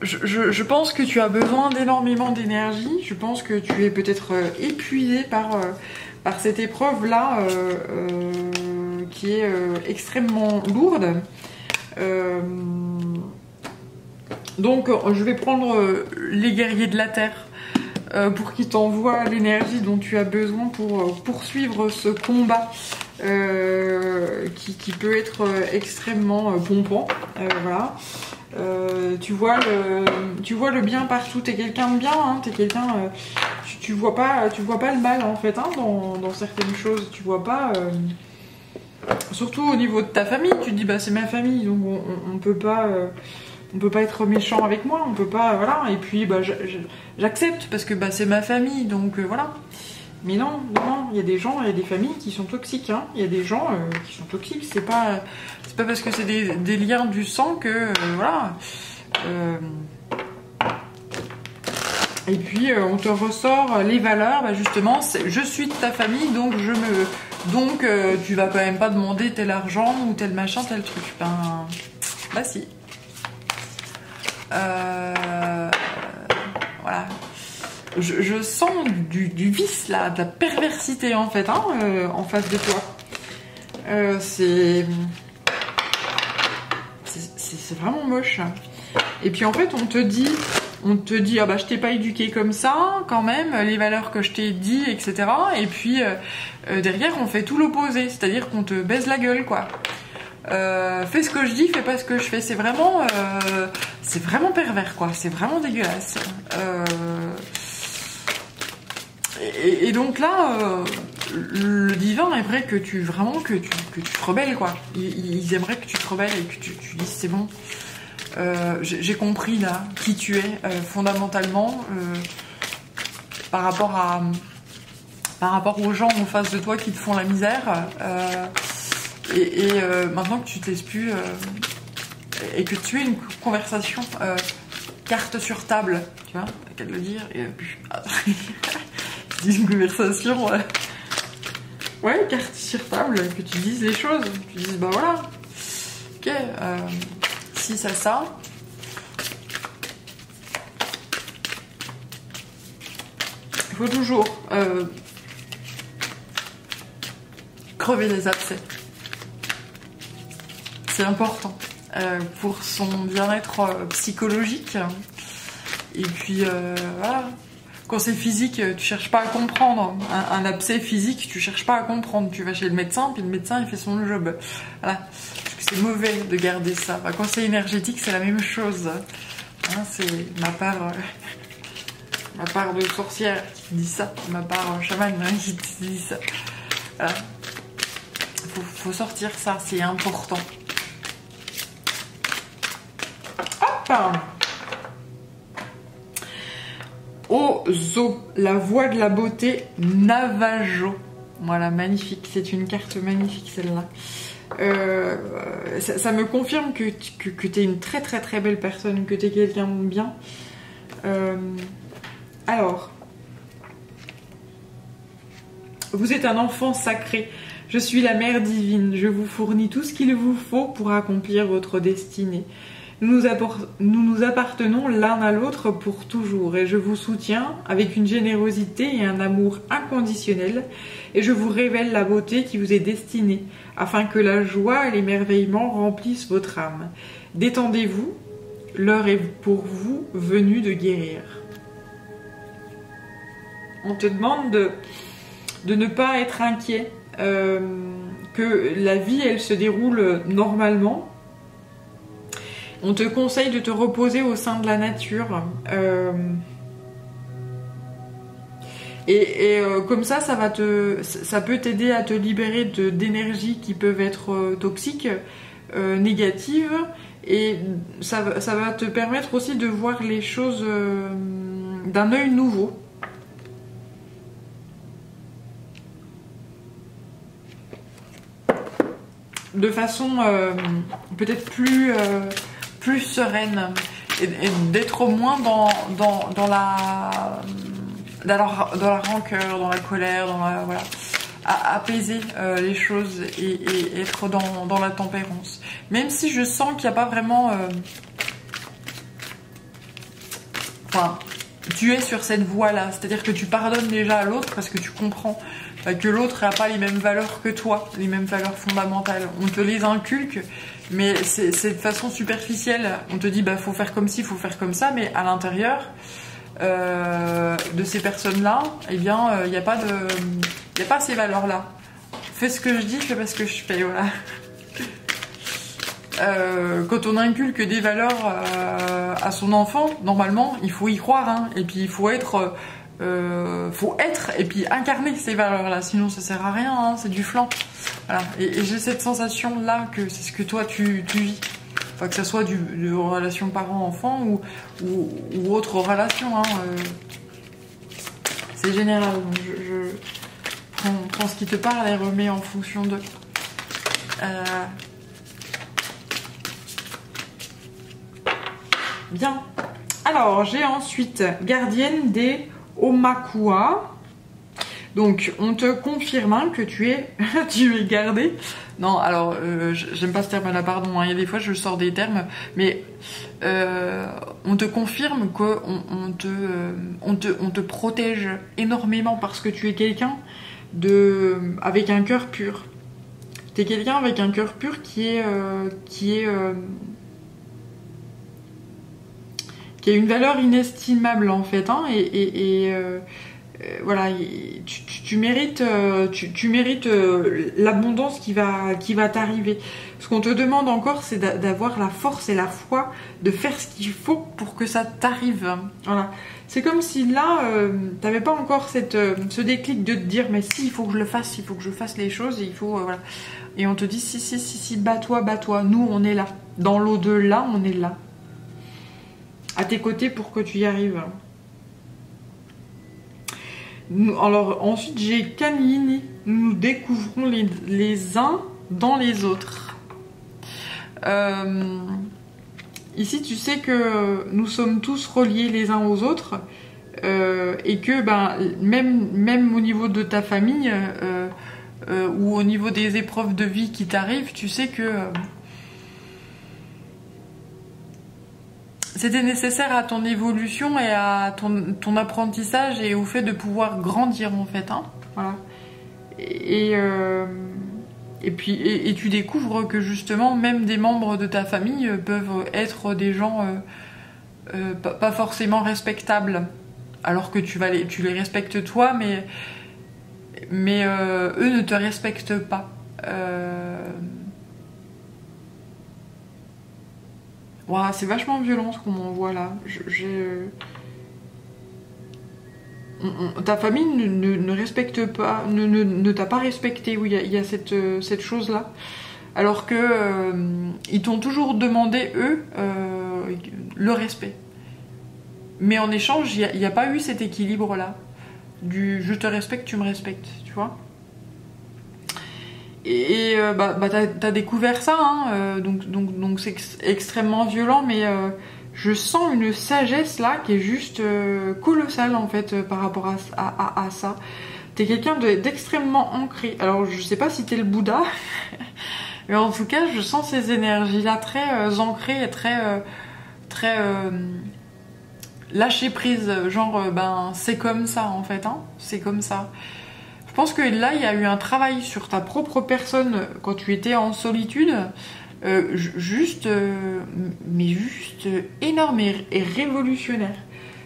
Je pense que tu as besoin d'énormément d'énergie. Je pense que tu es peut-être épuisé par cette épreuve-là qui est extrêmement lourde. Donc, je vais prendre les guerriers de la Terre pour qu'ils t'envoient l'énergie dont tu as besoin pour poursuivre ce combat qui peut être extrêmement pompant. Voilà. Tu vois le bien partout. T'es quelqu'un de bien, hein, t'es quelqu'un. Tu vois pas le mal en fait hein, dans certaines choses. Tu vois pas. Surtout au niveau de ta famille, tu te dis bah c'est ma famille, donc on peut pas être méchant avec moi, on peut pas voilà. Et puis bah j'accepte parce que bah c'est ma famille, donc voilà. Mais non, il y a des gens, il y a des familles qui sont toxiques. Hein. Il y a des gens qui sont toxiques. C'est pas parce que c'est des liens du sang que voilà. Et puis on te ressort les valeurs. Bah, justement, je suis de ta famille, donc tu vas quand même pas demander tel argent ou tel machin, tel truc. Bah si. Voilà. Je sens du vice là, de la perversité en fait, hein, en face de toi. C'est vraiment moche. Et puis en fait, on te dit, ah bah je t'ai pas éduqué comme ça, quand même, les valeurs que je t'ai dit, etc. Et puis derrière, on fait tout l'opposé, c'est-à-dire qu'on te baise la gueule, quoi. Fais ce que je dis, fais pas ce que je fais. C'est vraiment pervers, quoi. C'est vraiment dégueulasse. Et donc là, le divin aimerait que tu te rebelles, quoi. Ils aimeraient que tu te rebelles et que tu dises c'est bon. J'ai compris là qui tu es fondamentalement par rapport aux gens en face de toi qui te font la misère. Maintenant que tu te laisses plus et que tu aies une conversation carte sur table, tu vois, t'as qu'à le dire et puis une conversation ouais, carte sur table, que tu dises les choses, tu dises bah voilà, ok, si ça, il faut toujours crever les abcès, c'est important pour son bien-être psychologique. Et puis voilà. Quand c'est physique, tu cherches pas à comprendre. Un abcès physique, tu cherches pas à comprendre. Tu vas chez le médecin, puis le médecin il fait son job. Voilà. Parce que c'est mauvais de garder ça. Bah, quand c'est énergétique, c'est la même chose. Hein, c'est ma part de sorcière qui dit ça, ma part chamane qui dit ça. Voilà. Faut sortir ça, c'est important. Hop! Ozo, la voix de la beauté, Navajo. Voilà, magnifique. C'est une carte magnifique, celle-là. Ça me confirme que tu es une très très très belle personne, que tu es quelqu'un de bien. Alors, vous êtes un enfant sacré. Je suis la mère divine. Je vous fournis tout ce qu'il vous faut pour accomplir votre destinée. Nous nous appartenons l'un à l'autre pour toujours et je vous soutiens avec une générosité et un amour inconditionnel et je vous révèle la beauté qui vous est destinée afin que la joie et l'émerveillement remplissent votre âme. Détendez-vous, l'heure est pour vous venue de guérir. On te demande de ne pas être inquiet, que la vie elle se déroule normalement. On te conseille de te reposer au sein de la nature. Comme ça, ça peut t'aider à te libérer d'énergies qui peuvent être toxiques, négatives, et ça va te permettre aussi de voir les choses d'un œil nouveau. De façon peut-être plus sereine, et d'être moins dans la rancœur, dans la colère, voilà, apaiser les choses et être dans la tempérance. Même si je sens qu'il n'y a pas vraiment... Enfin, tu es sur cette voie-là, c'est-à-dire que tu pardonnes déjà à l'autre parce que tu comprends que l'autre n'a pas les mêmes valeurs que toi, les mêmes valeurs fondamentales. On te les inculque, mais c'est de façon superficielle. On te dit, bah, faut faire comme ci, faut faire comme ça, mais à l'intérieur de ces personnes-là, eh bien, il n'y a pas ces valeurs-là. Fais ce que je dis, fais pas ce que je fais, voilà. Quand on inculque des valeurs à son enfant, normalement, il faut y croire, hein, et puis il faut être et puis incarner ces valeurs-là, sinon ça sert à rien, hein, c'est du flan. Voilà. Et j'ai cette sensation-là que c'est ce que toi tu vis. Enfin, que ce soit de relation parent-enfant ou autre relation. Hein, c'est général. Donc je prends ce qui te parle et remets en fonction de... Bien. Alors, j'ai ensuite gardienne des Omakua. Donc, on te confirme hein, que tu es gardé. Non, alors, j'aime pas ce terme-là, pardon. Hein, il y a des fois, je sors des termes. Mais on te confirme qu'on te protège énormément parce que tu es quelqu'un avec un cœur pur. Tu es quelqu'un avec un cœur pur qui a une valeur inestimable en fait, hein, voilà, tu mérites l'abondance qui va t'arriver. Ce qu'on te demande encore, c'est d'avoir la force et la foi de faire ce qu'il faut pour que ça t'arrive. Voilà, c'est comme si là, t'avais pas encore ce déclic de te dire, mais si, il faut que je le fasse, il faut que je fasse les choses, il faut voilà. Et on te dit si, bats-toi, nous on est là, dans l'au-delà, on est là. À tes côtés pour que tu y arrives. Alors ensuite j'ai Kanini. Nous découvrons les uns dans les autres. Ici tu sais que nous sommes tous reliés les uns aux autres et que même au niveau de ta famille ou au niveau des épreuves de vie qui t'arrivent, tu sais que c'était nécessaire à ton évolution et à ton apprentissage et au fait de pouvoir grandir en fait. Hein, voilà. Et puis tu découvres que justement même des membres de ta famille peuvent être des gens pas forcément respectables. Alors que tu les respectes toi, mais eux ne te respectent pas. Wow, c'est vachement violent ce qu'on m'envoie là. Ta famille ne respecte pas, ne t'a pas respecté. Oui, il y a cette chose-là. Alors que ils t'ont toujours demandé, eux, le respect. Mais en échange, il n'y a pas eu cet équilibre-là. Du je te respecte, tu me respectes, tu vois. Et t'as découvert ça, hein, donc c'est extrêmement violent, mais je sens une sagesse là qui est juste colossale en fait par rapport à ça. T'es quelqu'un d'extrêmement ancré. Alors je sais pas si t'es le Bouddha, mais en tout cas je sens ces énergies là très ancrées et très lâcher prise, genre c'est comme ça en fait, hein, c'est comme ça. Je pense que là, il y a eu un travail sur ta propre personne quand tu étais en solitude, juste énorme et révolutionnaire.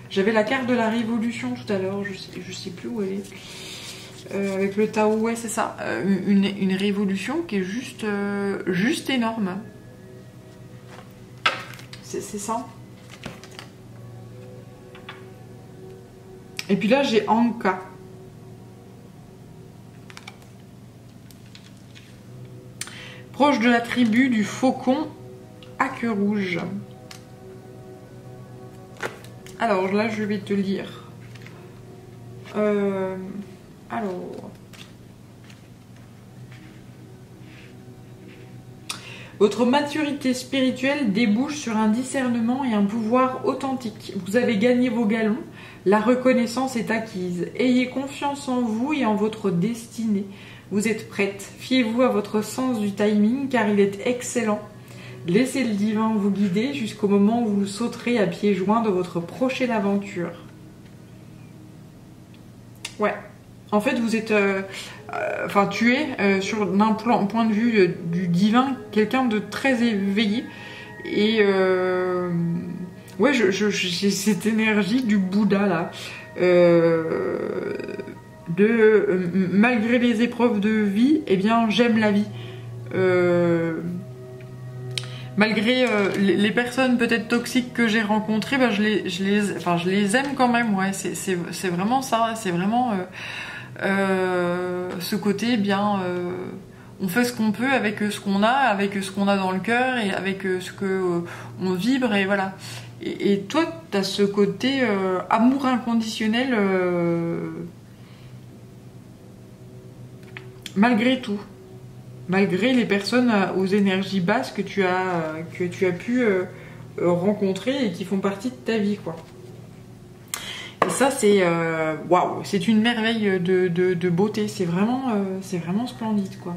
J'avais la carte de la révolution tout à l'heure, je sais plus où elle est. Avec le Tao, ouais, c'est ça. Une révolution qui est juste énorme. c'est ça. Et puis là, j'ai Anka. Proche de la tribu du faucon à queue rouge. Alors là, je vais te lire. Alors... Votre maturité spirituelle débouche sur un discernement et un pouvoir authentique. Vous avez gagné vos galons, la reconnaissance est acquise. Ayez confiance en vous et en votre destinée. Vous êtes prête. Fiez-vous à votre sens du timing car il est excellent. Laissez le divin vous guider jusqu'au moment où vous sauterez à pieds joints de votre prochaine aventure. Ouais. En fait, vous êtes... tu es, sur d'un point de vue du divin, quelqu'un de très éveillé. Et... ouais, j'ai cette énergie du Bouddha, là. Malgré les épreuves de vie, eh bien, j'aime la vie. Malgré les personnes peut-être toxiques que j'ai rencontrées, bah, je les aime quand même. Ouais, c'est vraiment ça. C'est vraiment ce côté bien. On fait ce qu'on peut avec ce qu'on a, avec ce qu'on a dans le cœur et avec ce que on vibre et voilà. Et toi, t'as ce côté amour inconditionnel malgré tout. Malgré les personnes aux énergies basses que tu as pu rencontrer et qui font partie de ta vie, quoi. Et ça, c'est waouh, c'est une merveille de beauté. C'est vraiment splendide, quoi.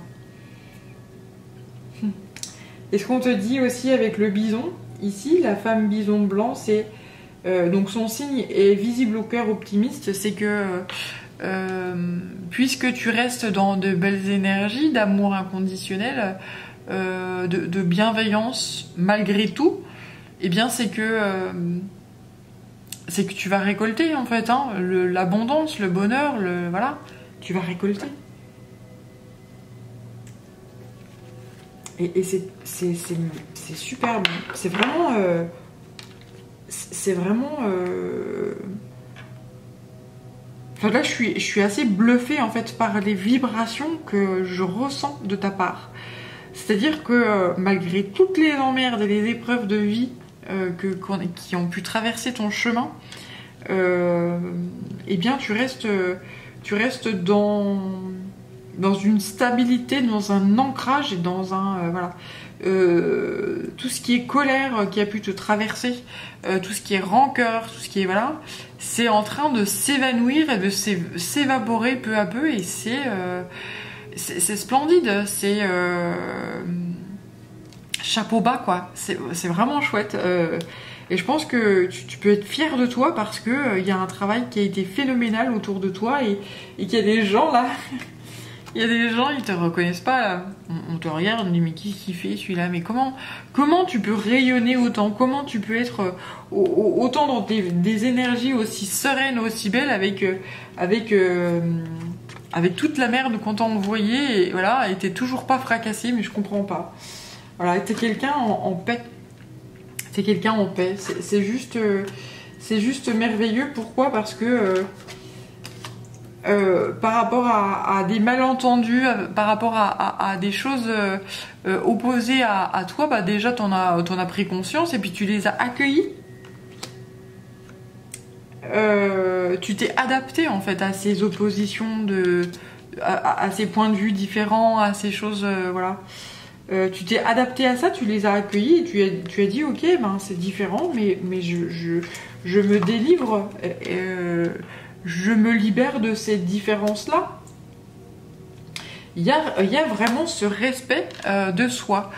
Et ce qu'on te dit aussi avec le bison, ici, la femme bison blanc, c'est donc son signe est visible au cœur optimiste, c'est que puisque tu restes dans de belles énergies, d'amour inconditionnel, de bienveillance malgré tout, eh bien c'est que tu vas récolter en fait, hein, l'abondance, le bonheur, voilà, tu vas récolter. Et c'est super bon. C'est vraiment Enfin, là, je suis assez bluffée en fait par les vibrations que je ressens de ta part. C'est-à-dire que malgré toutes les emmerdes et les épreuves de vie qui ont pu traverser ton chemin, eh bien tu restes dans une stabilité, dans un ancrage et dans un voilà. Tout ce qui est colère qui a pu te traverser, tout ce qui est rancœur, tout ce qui est voilà, c'est en train de s'évanouir et de s'évaporer peu à peu et c'est splendide, c'est chapeau bas quoi, c'est vraiment chouette et je pense que tu peux être fier de toi parce que y a un travail qui a été phénoménal autour de toi et qu'il y a des gens là. Il y a des gens, ils te reconnaissent pas là. On te regarde, on dit mais qui fait celui-là? Mais comment tu peux rayonner autant? Comment tu peux être autant dans des énergies aussi sereines, aussi belles avec toute la merde qu'on t'a envoyée et voilà, et t'es toujours pas fracassé, mais je comprends pas. Voilà, t'es quelqu'un en paix. T'es quelqu'un en paix. C'est juste merveilleux. Pourquoi? Parce que par rapport à des malentendus, par rapport à des choses opposées à toi, bah déjà t'en as pris conscience et puis tu les as accueillis. Tu t'es adapté en fait à ces oppositions, à ces points de vue différents, à ces choses, voilà. Tu t'es adapté à ça, tu les as accueillis et tu as dit ok, ben c'est différent, mais je me délivre. Je me libère de ces différences-là. Il y a vraiment ce respect de soi.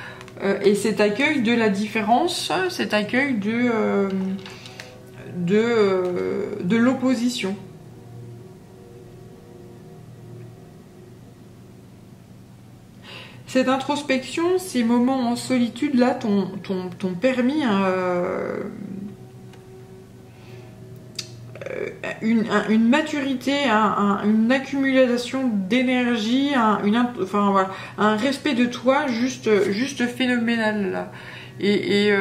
Et cet accueil de la différence, cet accueil de l'opposition. Cette introspection, ces moments en solitude-là t'ont permis une maturité, une accumulation d'énergie, voilà, un respect de toi juste phénoménal là. Et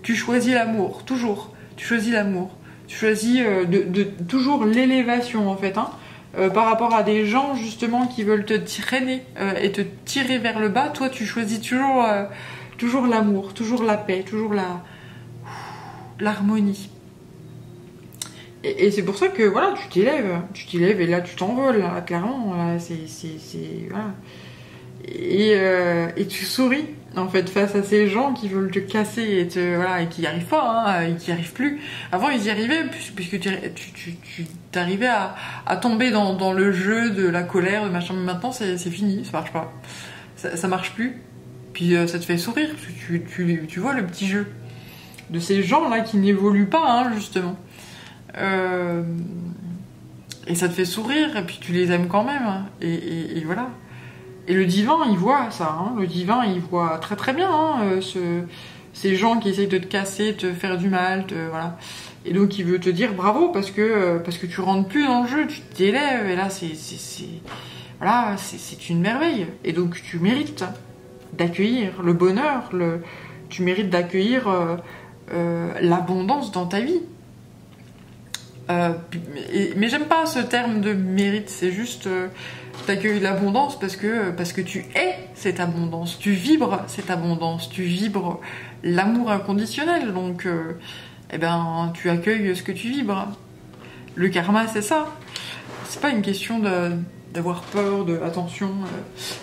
tu choisis l'amour, toujours. Tu choisis l'amour. Tu choisis toujours l'élévation, en fait, hein. Par rapport à des gens, justement, qui veulent te traîner et te tirer vers le bas, toi, tu choisis toujours l'amour, toujours la paix, toujours l'harmonie. Et c'est pour ça que, voilà, tu t'élèves et là, tu t'envoles, là, clairement, là, voilà. Et tu souris, en fait, face à ces gens qui veulent te casser et qui n'y arrivent pas, hein, et qui n'y arrivent plus. Avant, ils y arrivaient, puisque tu t'arrivais à tomber dans le jeu de la colère, de machin, mais maintenant, c'est fini, ça marche pas. Ça marche plus. Puis ça te fait sourire, parce que tu vois le petit jeu de ces gens-là qui n'évoluent pas, hein, justement. Et ça te fait sourire, et puis tu les aimes quand même, hein, et voilà. Et le divin, il voit ça, hein. Le divin, il voit très très bien, hein, ces gens qui essayent de te casser, te faire du mal, voilà. Et donc il veut te dire bravo parce que tu rentres plus dans le jeu, tu t'élèves, et là voilà, c'est une merveille. Et donc tu mérites d'accueillir le bonheur, tu mérites d'accueillir l'abondance dans ta vie. Mais j'aime pas ce terme de mérite, c'est juste t'accueilles l'abondance parce que tu es cette abondance, tu vibres cette abondance, tu vibres l'amour inconditionnel, donc tu accueilles ce que tu vibres. Le karma, c'est ça. C'est pas une question d'avoir peur, attention,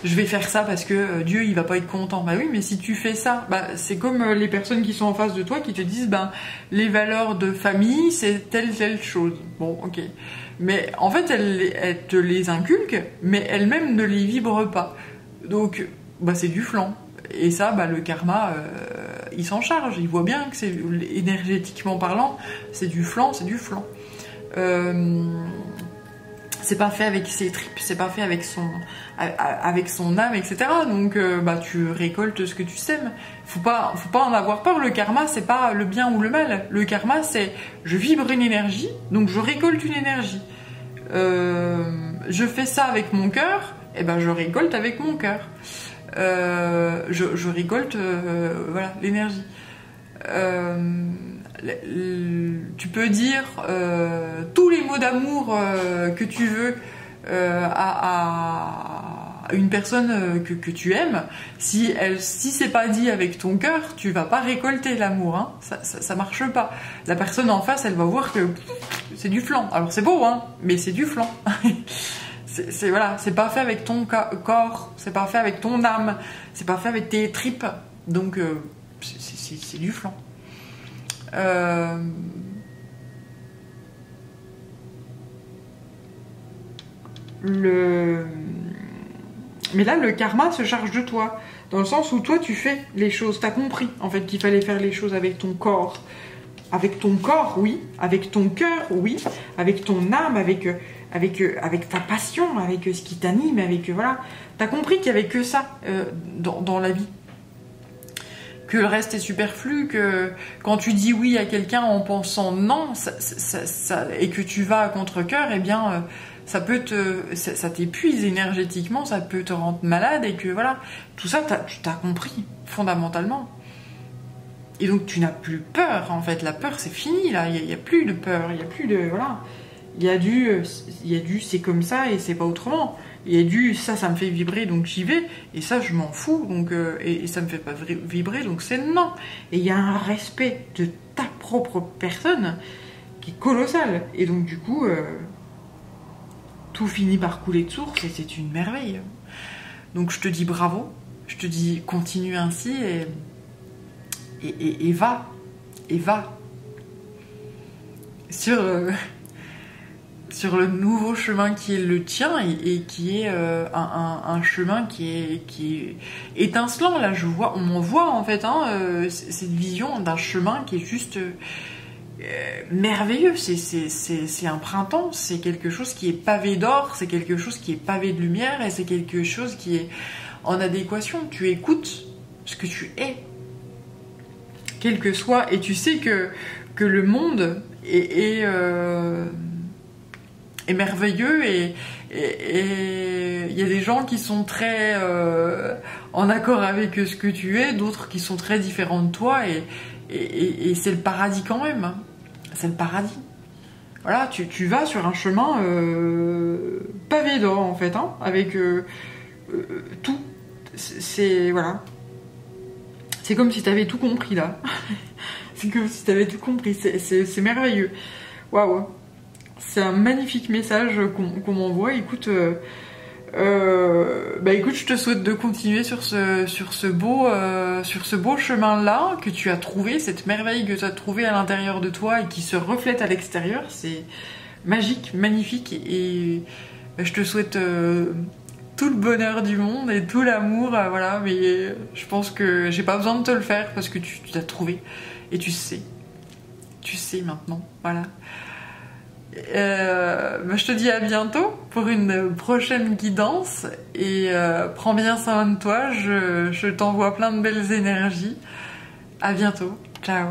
je vais faire ça parce que Dieu il va pas être content. Bah oui, mais si tu fais ça, c'est comme les personnes qui sont en face de toi qui te disent les valeurs de famille c'est telle chose. Bon, ok. Mais en fait elles te les inculquent, mais elles-mêmes ne les vibrent pas. Donc c'est du flan. Et ça, le karma, il s'en charge. Il voit bien que c'est énergétiquement parlant, c'est du flan, c'est du flan. C'est pas fait avec ses tripes, c'est pas fait avec son âme, etc. Donc tu récoltes ce que tu sèmes. Faut pas en avoir peur. Le karma, c'est pas le bien ou le mal. Le karma, c'est je vibre une énergie, donc je récolte une énergie. Je fais ça avec mon cœur, et je récolte avec mon cœur. Je récolte voilà, l'énergie. Tu peux dire tous les mots d'amour que tu veux à une personne que tu aimes. Si c'est pas dit avec ton cœur, tu vas pas récolter l'amour, hein. Ça marche pas. La personne en face, elle va voir que c'est du flan. Alors c'est beau, hein, mais c'est du flan. Voilà, c'est pas fait avec ton corps, c'est pas fait avec ton âme, c'est pas fait avec tes tripes. Donc c'est du flan. Mais là, le karma se charge de toi, dans le sens où toi, tu fais les choses. T'as compris, en fait, qu'il fallait faire les choses avec ton corps. Avec ton corps, oui. Avec ton cœur, oui. Avec ton âme, avec ta passion, avec ce qui t'anime, voilà. T'as compris qu'il n'y avait que ça dans la vie. Que le reste est superflu, que quand tu dis oui à quelqu'un en pensant non, et que tu vas à contre-cœur, ça t'épuise énergétiquement, ça peut te rendre malade, et que voilà, tout ça, tu t'as compris, fondamentalement. Et donc tu n'as plus peur, en fait, la peur c'est fini, là, il n'y a plus de peur, il n'y a plus de, voilà, il y a du c'est comme ça et c'est pas autrement. Il y a du ça me fait vibrer donc j'y vais, et ça je m'en fous donc et ça me fait pas vibrer donc c'est non. Et il y a un respect de ta propre personne qui est colossal, et donc du coup tout finit par couler de source et c'est une merveille. Donc je te dis bravo, je te dis continue ainsi et va sur le nouveau chemin qui est le tien et qui est un chemin qui est étincelant. Là, on en voit en fait cette vision d'un chemin qui est juste merveilleux. C'est un printemps, c'est quelque chose qui est pavé d'or, c'est quelque chose qui est pavé de lumière, et c'est quelque chose qui est en adéquation. Tu écoutes ce que tu es, quel que soit, et tu sais que le monde est merveilleux, et il y a des gens qui sont très en accord avec ce que tu es, d'autres qui sont très différents de toi, Et c'est le paradis quand même. Hein. C'est le paradis. Voilà, tu vas sur un chemin pavé d'or en fait, hein, avec tout. C'est voilà. C'est comme si t'avais tout compris là. C'est comme si t'avais tout compris. C'est merveilleux. Waouh. C'est un magnifique message qu'on m'envoie. Écoute, écoute, je te souhaite de continuer sur ce beau chemin-là que tu as trouvé, cette merveille que tu as trouvée à l'intérieur de toi et qui se reflète à l'extérieur. C'est magique, magnifique et je te souhaite tout le bonheur du monde et tout l'amour, voilà. Mais je pense que j'ai pas besoin de te le faire parce que tu t'as trouvé et tu sais maintenant, voilà. Je te dis à bientôt pour une prochaine guidance et prends bien soin de toi, je t'envoie plein de belles énergies. À bientôt, ciao.